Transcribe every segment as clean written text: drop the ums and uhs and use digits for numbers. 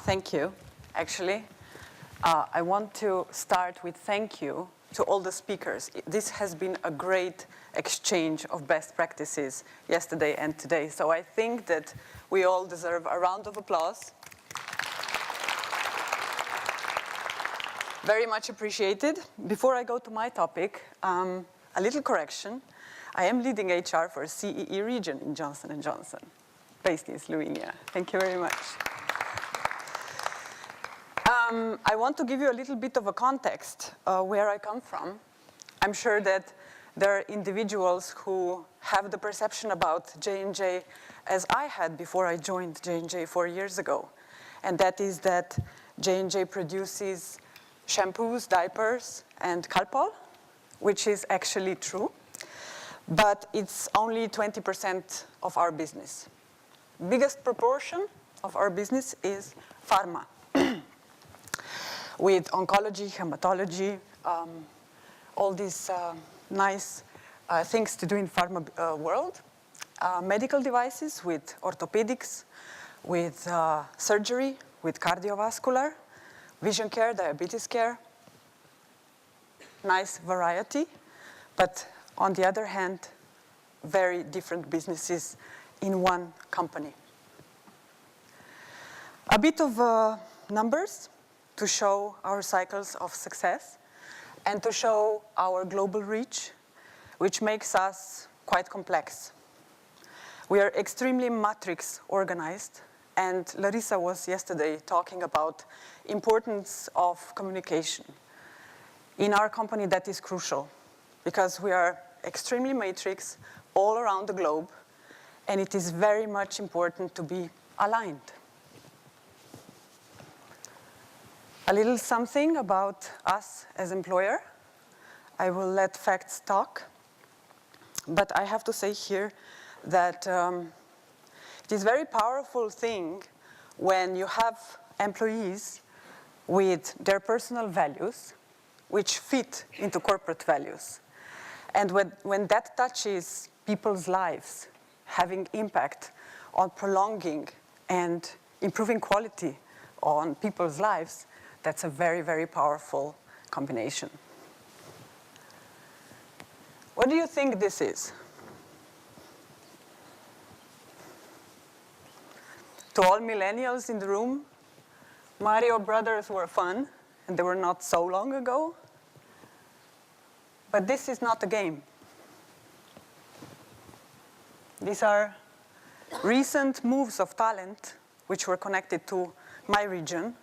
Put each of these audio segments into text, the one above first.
Thank you. Actually, I want to start with thank you to all the speakers. This has been a great exchange of best practices yesterday and today. So I think that we all deserve a round of applause. Very much appreciated. Before I go to my topic, a little correction. I am leading HR for CEE region in Johnson & Johnson, based in Slovenia. Thank you very much. I want to give you a little bit of a context where I come from. I'm sure that there are individuals who have the perception about J&J as I had before I joined J&J 4 years ago. And that is that J&J produces shampoos, diapers, and Calpol, which is actually true. But it's only 20% of our business. Biggest proportion of our business is pharma. With oncology, hematology, all these nice things to do in pharma world. Medical devices with orthopedics, with surgery, with cardiovascular, vision care, diabetes care. Nice variety, but on the other hand, very different businesses in one company. A bit of numbers to show our cycles of success and to show our global reach, which makes us quite complex. We are extremely matrix organized, and Larissa was yesterday talking about importance of communication. In our company, that is crucial because we are extremely matrix all around the globe, and it is very much important to be aligned. A little something about us as employer. I will let facts talk, but I have to say here that it is a very powerful thing when you have employees with their personal values which fit into corporate values. And when that touches people's lives, having impact on prolonging and improving quality on people's lives, that's a very, very powerful combination. What do you think this is? To all millennials in the room, Mario Brothers were fun, and they were not so long ago. But this is not a game. These are recent moves of talent which were connected to my region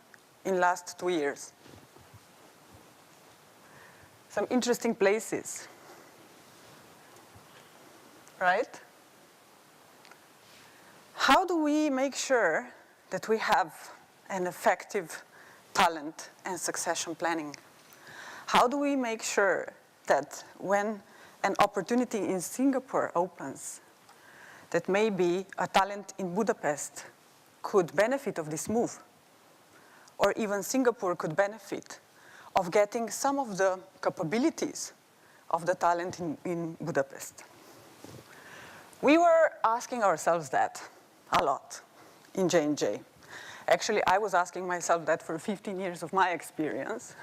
in last 2 years. Some interesting places, right? How do we make sure that we have an effective talent and succession planning? How do we make sure that when an opportunity in Singapore opens, that maybe a talent in Budapest could benefit of this move? Or even Singapore could benefit of getting some of the capabilities of the talent in Budapest. We were asking ourselves that a lot in J&J. Actually, I was asking myself that for 15 years of my experience.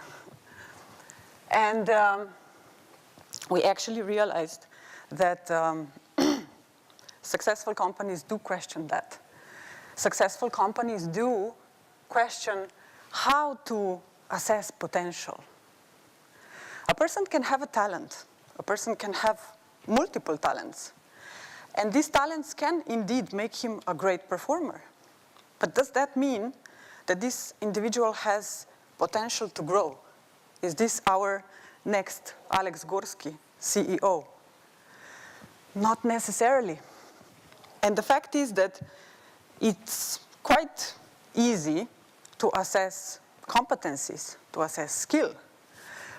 And we actually realized that successful companies do question that. Successful companies do question how to assess potential. A person can have a talent. A person can have multiple talents. And these talents can indeed make him a great performer. But does that mean that this individual has potential to grow? Is this our next Alex Gorski, CEO? Not necessarily. And the fact is that it's quite easy to assess competencies, to assess skill.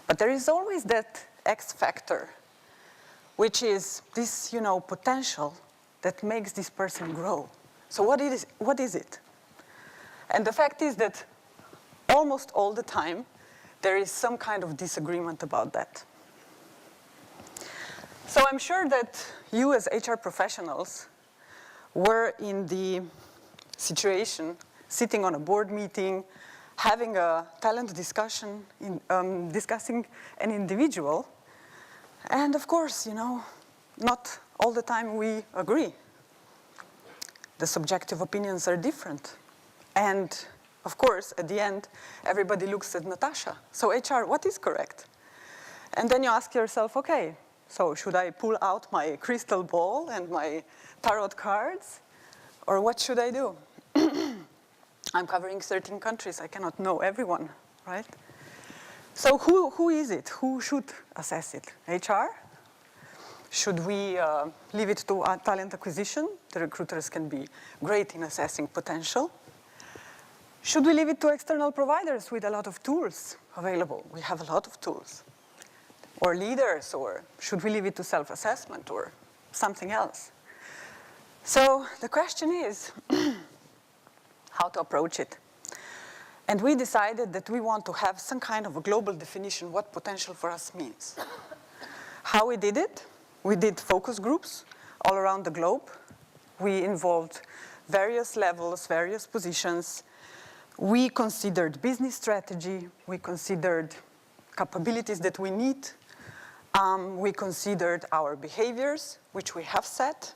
But there is always that X factor, which is this, potential that makes this person grow. So what is it? And the fact is that almost all the time, there is some kind of disagreement about that. So I'm sure that you as HR professionals were in the situation sitting on a board meeting, having a talent discussion, discussing an individual. And of course, not all the time we agree. The subjective opinions are different. And of course, at the end, everybody looks at Nataša. So HR, what is correct? And then you ask yourself, okay, so should I pull out my crystal ball and my tarot cards? Or what should I do? I'm covering 13 countries. I cannot know everyone, right? So who is it? Who should assess it? HR? Should we leave it to talent acquisition? The recruiters can be great in assessing potential. Should we leave it to external providers with a lot of tools available? We have a lot of tools. Or leaders, or should we leave it to self-assessment or something else? So the question is how to approach it. And we decided that we want to have some kind of a global definition what potential for us means. How we did it? We did focus groups all around the globe. We involved various levels, various positions. We considered business strategy. We considered capabilities that we need. We considered our behaviors, which we have set,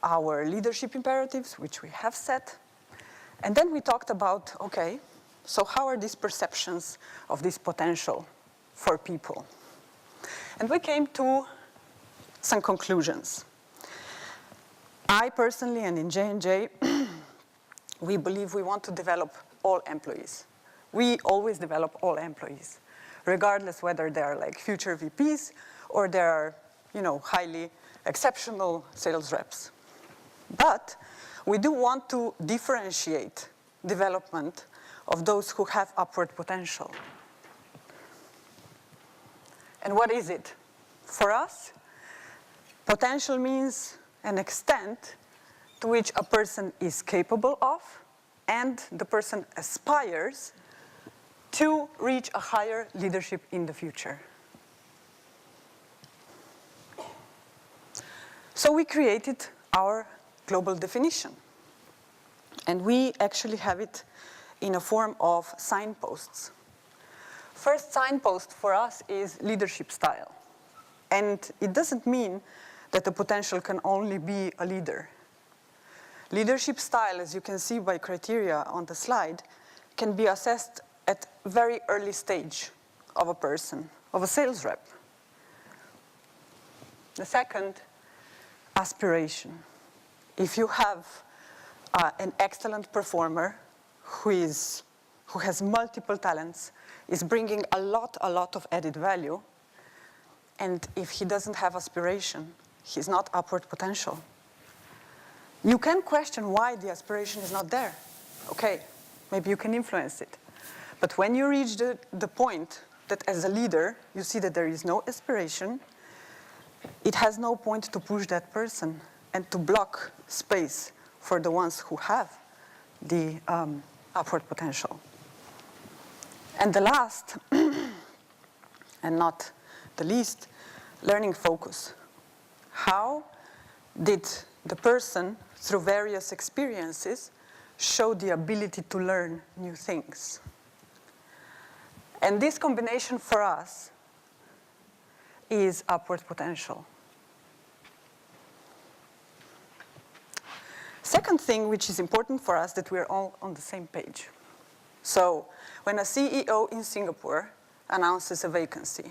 our leadership imperatives, which we have set. And then we talked about, okay, so how are these perceptions of this potential for people? And we came to some conclusions. I personally, and in J&J, we believe we want to develop all employees. We always develop all employees, regardless whether they are like future VPs or they are, highly exceptional sales reps. But we do want to differentiate development of those who have upward potential. And what is it? For us, potential means an extent to which a person is capable of and the person aspires to reach a higher leadership in the future. So we created our global definition. And we actually have it in a form of signposts. First signpost for us is leadership style. And it doesn't mean that the potential can only be a leader. Leadership style, as you can see by criteria on the slide, can be assessed at very early stage of a person, of a sales rep. The second, aspiration. If you have an excellent performer who has multiple talents, is bringing a lot of added value, and if he doesn't have aspiration, he's not upward potential. You can question why the aspiration is not there. Okay, maybe you can influence it. But when you reach the point that as a leader, you see that there is no aspiration, it has no point to push that person and to block space for the ones who have the upward potential. And the last, and not the least, learning focus. How did the person, through various experiences, show the ability to learn new things? And this combination for us is upward potential. Second thing which is important for us, that we're all on the same page. So when a CEO in Singapore announces a vacancy,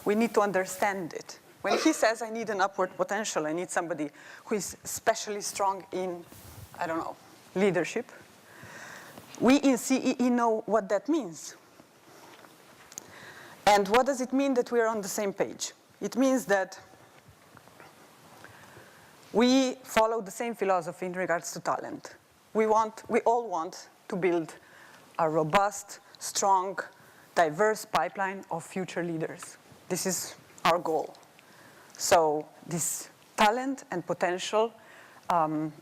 we need to understand it. When he says, I need an upward potential, I need somebody who is especially strong in, leadership, we in CEE know what that means. And what does it mean that we are on the same page? It means that we follow the same philosophy in regards to talent. We all want to build a robust, strong, diverse pipeline of future leaders. This is our goal. So this talent and potential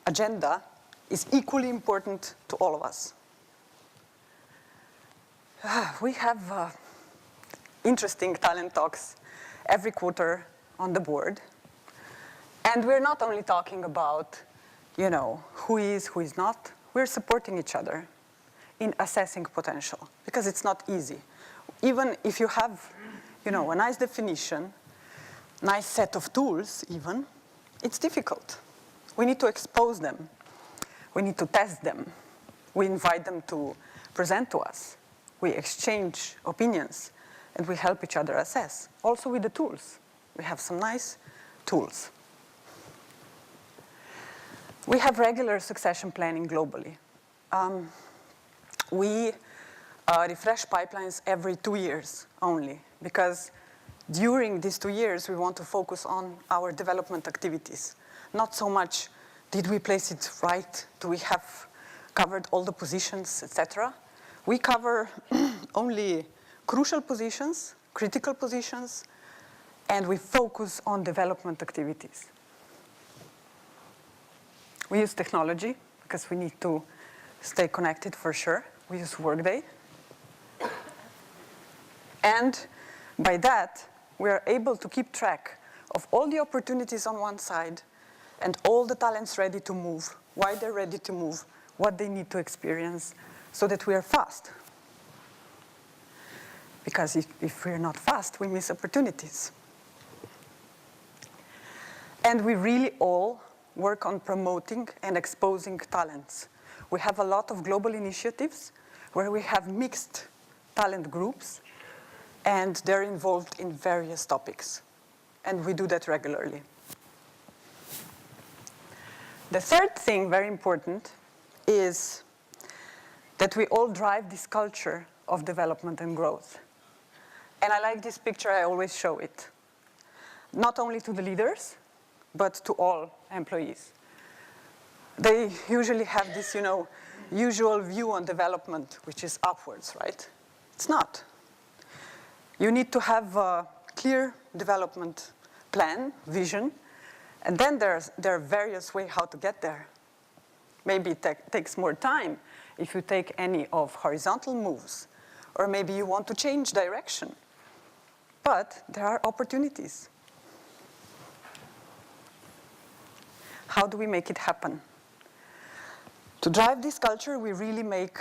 agenda is equally important to all of us. We have interesting talent talks every quarter on the board. And we're not only talking about, who is not. We're supporting each other. in assessing potential, because it's not easy. Even if you have, a nice definition, nice set of tools even, it's difficult. We need to expose them. We need to test them. We invite them to present to us. We exchange opinions, and we help each other assess. Also with the tools. We have some nice tools. We have regular succession planning globally. We refresh pipelines every 2 years only, because during these 2 years, we want to focus on our development activities. Not so much, did we place it right? Do we have covered all the positions, etc.? We cover only crucial positions, critical positions, and we focus on development activities. We use technology, because we need to stay connected for sure. We use Workday. And by that, we are able to keep track of all the opportunities on one side and all the talents ready to move, why they're ready to move, what they need to experience, so that we are fast. Because if we're not fast, we miss opportunities. And we really all work on promoting and exposing talents. We have a lot of global initiatives where we have mixed talent groups, and they're involved in various topics. And we do that regularly. The third thing, very important, is that we all drive this culture of development and growth. And I like this picture, I always show it. Not only to the leaders, but to all employees. They usually have this, usual view on development, which is upwards, right? It's not. You need to have a clear development plan, vision, and then there are various ways how to get there. Maybe it takes more time if you take any of horizontal moves, or maybe you want to change direction. But there are opportunities. How do we make it happen? To drive this culture, we really make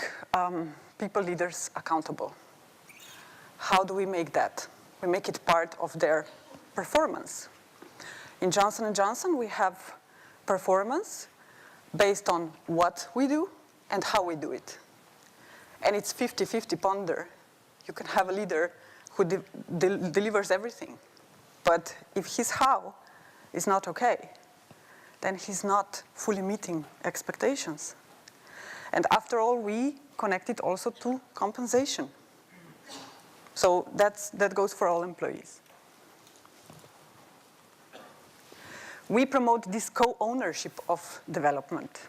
people leaders accountable. How do we make that? We make it part of their performance. In Johnson & Johnson, we have performance based on what we do and how we do it. And it's 50-50 ponder. You can have a leader who delivers everything. But if his how is not okay, then he's not fully meeting expectations. And after all, we connect it also to compensation. So that goes for all employees. We promote this co-ownership of development.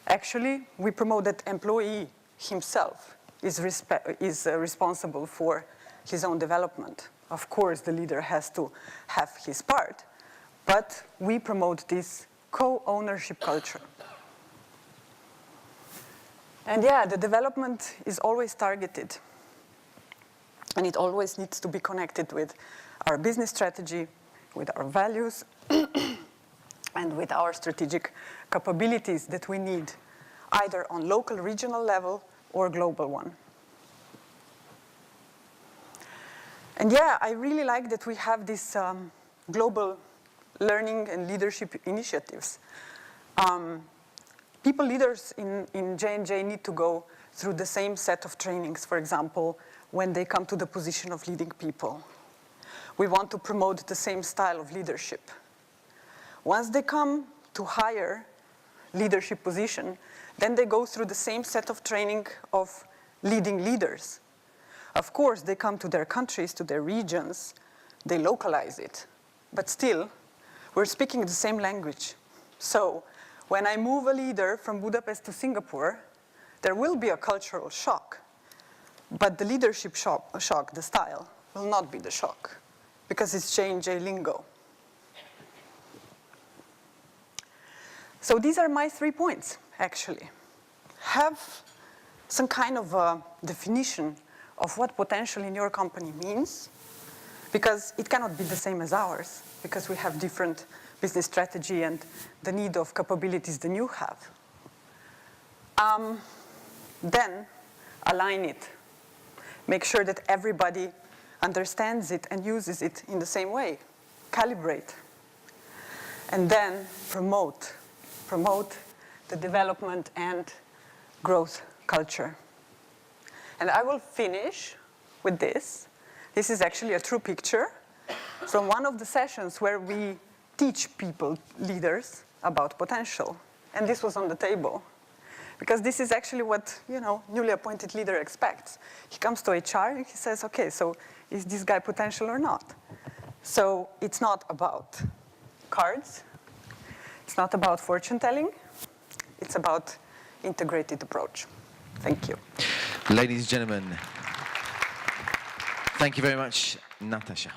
Actually, we promote that employee himself is responsible for his own development. Of course, the leader has to have his part, but we promote this co-ownership culture. And yeah, the development is always targeted. And it always needs to be connected with our business strategy, with our values, and with our strategic capabilities that we need, either on local, regional level, or global one. And yeah, I really like that we have these global learning and leadership initiatives. People leaders in J&J need to go through the same set of trainings, for example, when they come to the position of leading people. We want to promote the same style of leadership. Once they come to higher leadership position, then they go through the same set of training of leading leaders. Of course, they come to their countries, to their regions, they localize it. But still, we're speaking the same language. So when I move a leader from Budapest to Singapore, there will be a cultural shock. But the leadership shock, the style, will not be the shock, because it's J&J lingo. So these are my 3 points, actually. Have some kind of a definition of what potential in your company means, because it cannot be the same as ours, because we have different business strategy and the need of capabilities than you have. Then align it. Make sure that everybody understands it and uses it in the same way. Calibrate. And then promote the development and growth culture. And I will finish with this. This is actually a true picture from one of the sessions where we teach people, leaders, about potential. And this was on the table. Because this is actually what, newly appointed leader expects. He comes to HR and he says, okay, so is this guy potential or not? So it's not about cards. It's not about fortune telling. It's about integrated approach. Thank you. Ladies and gentlemen, thank you very much, Nataša.